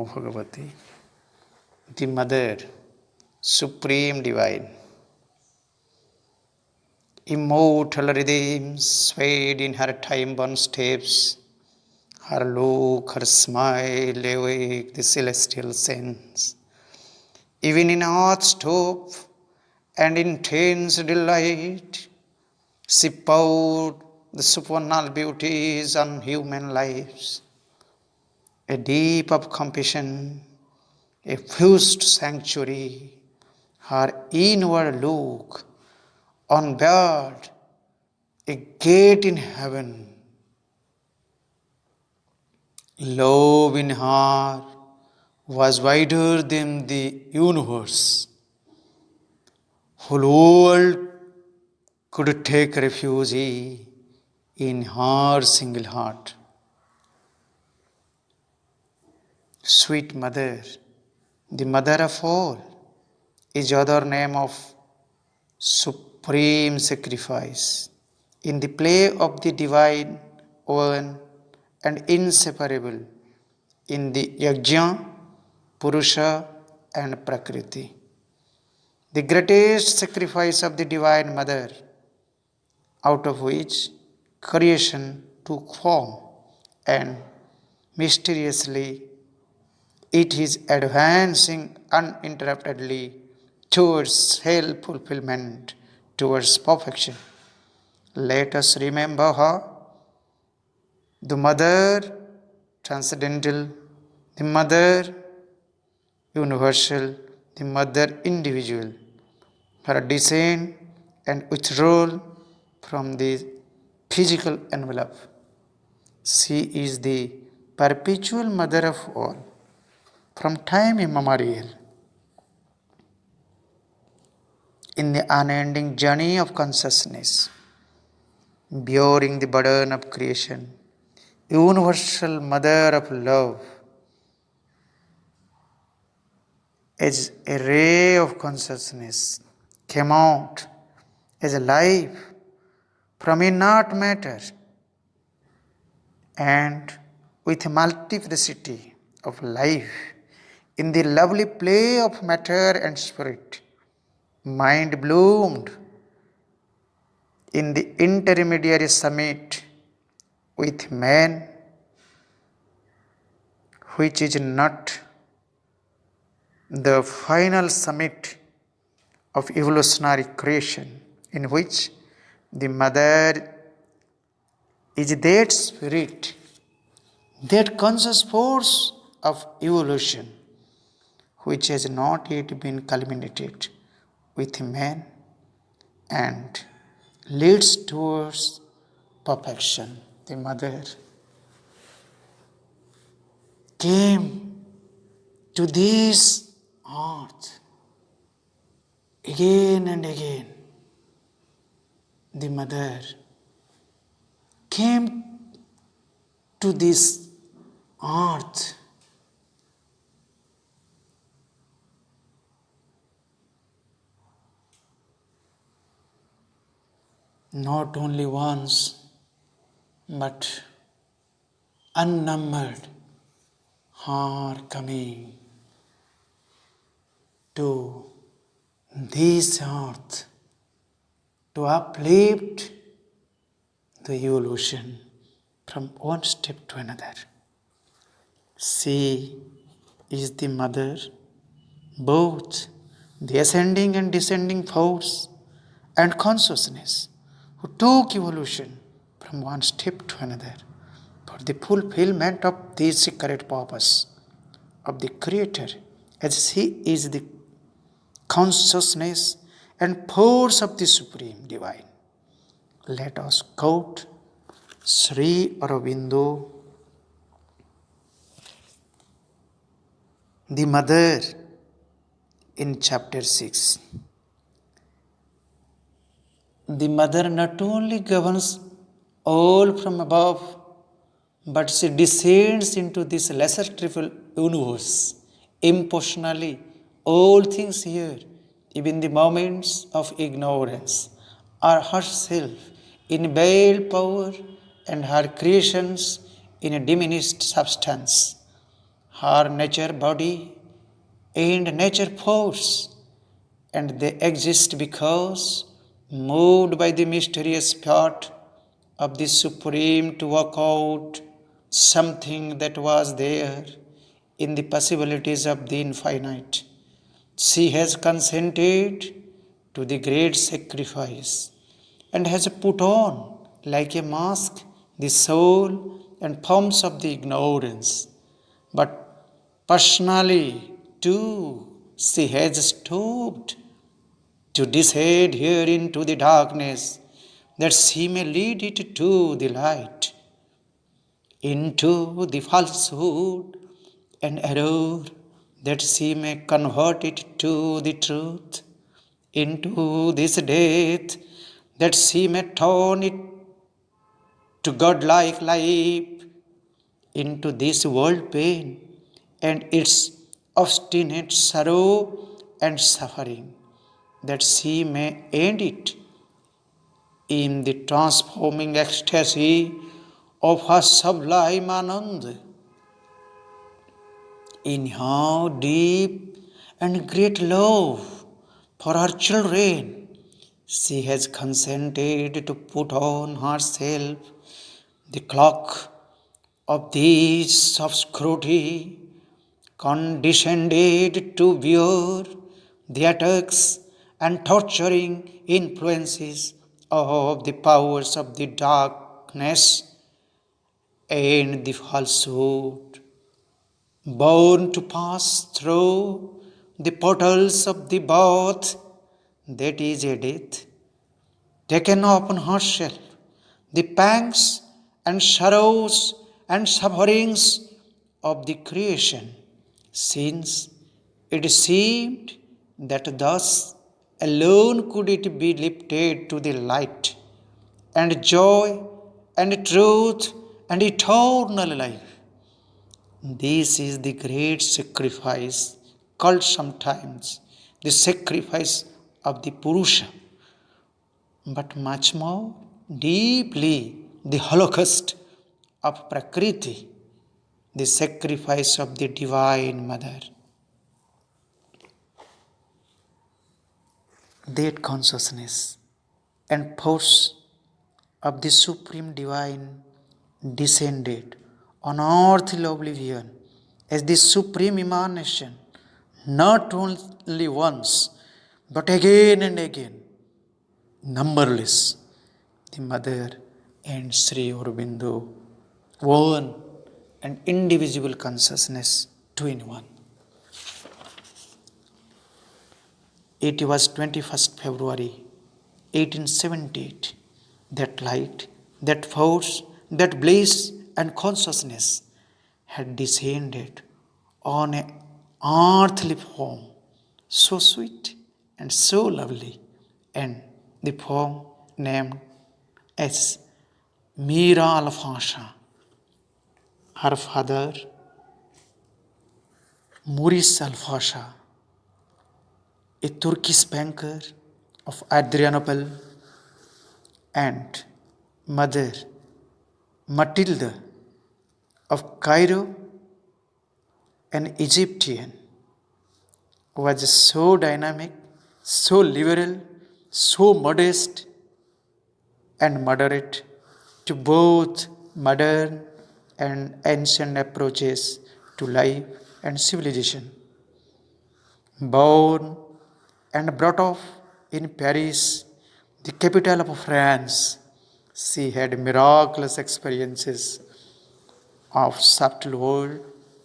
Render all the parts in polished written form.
Bhagavati, the Mother, Supreme Divine, immortal rhythm swayed in her time-bound steps, her look, her smile awake the celestial sense. Even in earth's stop and intense delight, she poured the supernal beauties on human lives. A deep of compassion, a fused sanctuary, her inward look unveiled a gate in heaven. Love in her was wider than the universe. Whole world could take refuge in her single heart. Sweet Mother, the Mother of all, is other name of supreme sacrifice. In the play of the divine, one and inseparable, in the Yajna, Purusha and Prakriti. The greatest sacrifice of the Divine Mother, out of which creation took form, and mysteriously it is advancing uninterruptedly towards self-fulfillment, towards perfection. Let us remember her, the Mother transcendental, the Mother universal, the Mother individual, her descent and withdrawal from the physical envelope. She is the perpetual Mother of all, from time immemorial. In the unending journey of consciousness, bearing the burden of creation, universal Mother of love, as a ray of consciousness came out as a life from inert matter, and with a multiplicity of life in the lovely play of matter and spirit, mind bloomed in the intermediary summit with man, which is not the final summit of evolutionary creation, in which the Mother is that spirit, that conscious force of evolution, which has not yet been culminated with man and leads towards perfection. The Mother came to this earth again and again. The Mother came to this earth not only once, but unnumbered are coming to this earth to uplift the evolution from one step to another. She is the Mother, both the ascending and descending force and consciousness, who took evolution from one step to another for the fulfillment of this secret purpose of the Creator, as He is the consciousness and force of the Supreme Divine. Let us quote Sri Aurobindo, the Mother, in chapter 6. The Mother not only governs all from above, but she descends into this lesser triple universe. Impersonally, all things here, even the moments of ignorance, are herself in veiled power and her creations in a diminished substance. her nature body and nature force, and they exist because moved by the mysterious thought of the Supreme to work out something that was there in the possibilities of the infinite. She has consented to the great sacrifice and has put on, like a mask, the soul and forms of the ignorance. But personally, too, she has stooped to descend here into the darkness that she may lead it to the light, into the falsehood and error that she may convert it to the truth, into this death that she may turn it to godlike life, into this world pain and its obstinate sorrow and suffering, that she may end it in the transforming ecstasy of her sublime Anand. In her deep and great love for her children, she has consented to put on herself the cloak of this obscurity, condescended to bear the attacks and torturing influences of the powers of the darkness and the falsehood, born to pass through the portals of the birth that is a death, taken upon herself the pangs and sorrows and sufferings of the creation, since it seemed that thus alone could it be lifted to the light and joy and truth and eternal life. This is the great sacrifice called sometimes the sacrifice of the Purusha, but much more deeply the holocaust of Prakriti, the sacrifice of the Divine Mother. That consciousness and force of the Supreme Divine descended on earthly oblivion as the Supreme Emanation, not only once, but again and again, numberless. The Mother and Sri Aurobindo, one and indivisible consciousness, two in one. It was 21st February 1878 that light, that force, that bliss and consciousness had descended on an earthly form so sweet and so lovely, and the form named as Mira Alfasha. Her father, Maurice Alfasha, a Turkish banker of Adrianople, and mother, Matilda of Cairo, an Egyptian, was so dynamic, so liberal, so modest and moderate to both modern and ancient approaches to life and civilization. Born and brought up in Paris, the capital of France, she had miraculous experiences of subtle world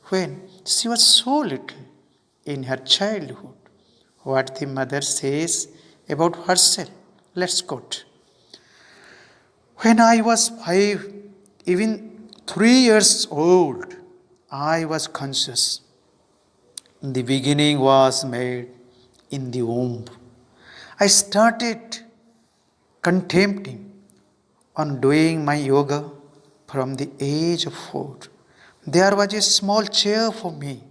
when she was so little in her childhood. What the mother says about herself. Let's quote. When I was 5, even 3 years old, I was conscious. The beginning was made in the womb. I started contempting on doing my yoga from the age of 4. There was a small chair for me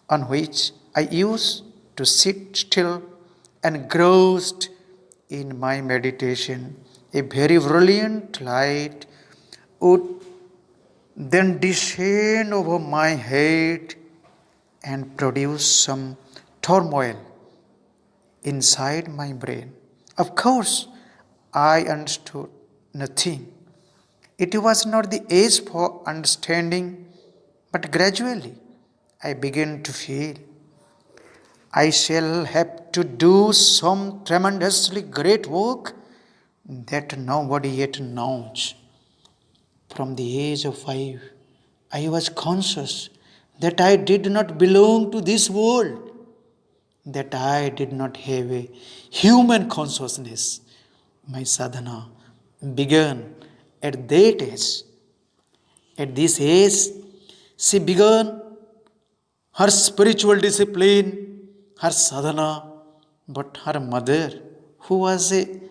on which I used to sit still and groused in my meditation. A very brilliant light would then descend over my head and produce some turmoil inside my brain. Of course, I understood nothing. It was not the age for understanding, but gradually I began to feel I shall have to do some tremendously great work that nobody yet knows. From the age of 5, I was conscious that I did not belong to this world, that I did not have a human consciousness. My sadhana began at that age. At this age, she began her spiritual discipline, her sadhana, but her mother, who was a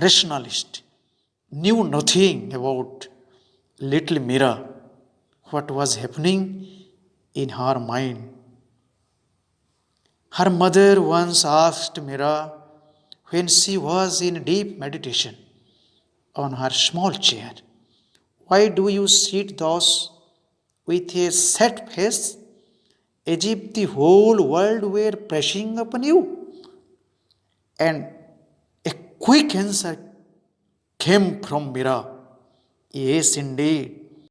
rationalist, knew nothing about little Mira, what was happening in her mind. Her mother once asked Mira when she was in deep meditation on her small chair, "Why do you sit thus with a set face as if the whole world were pressing upon you?" And a quick answer came from Mira, "Yes, indeed.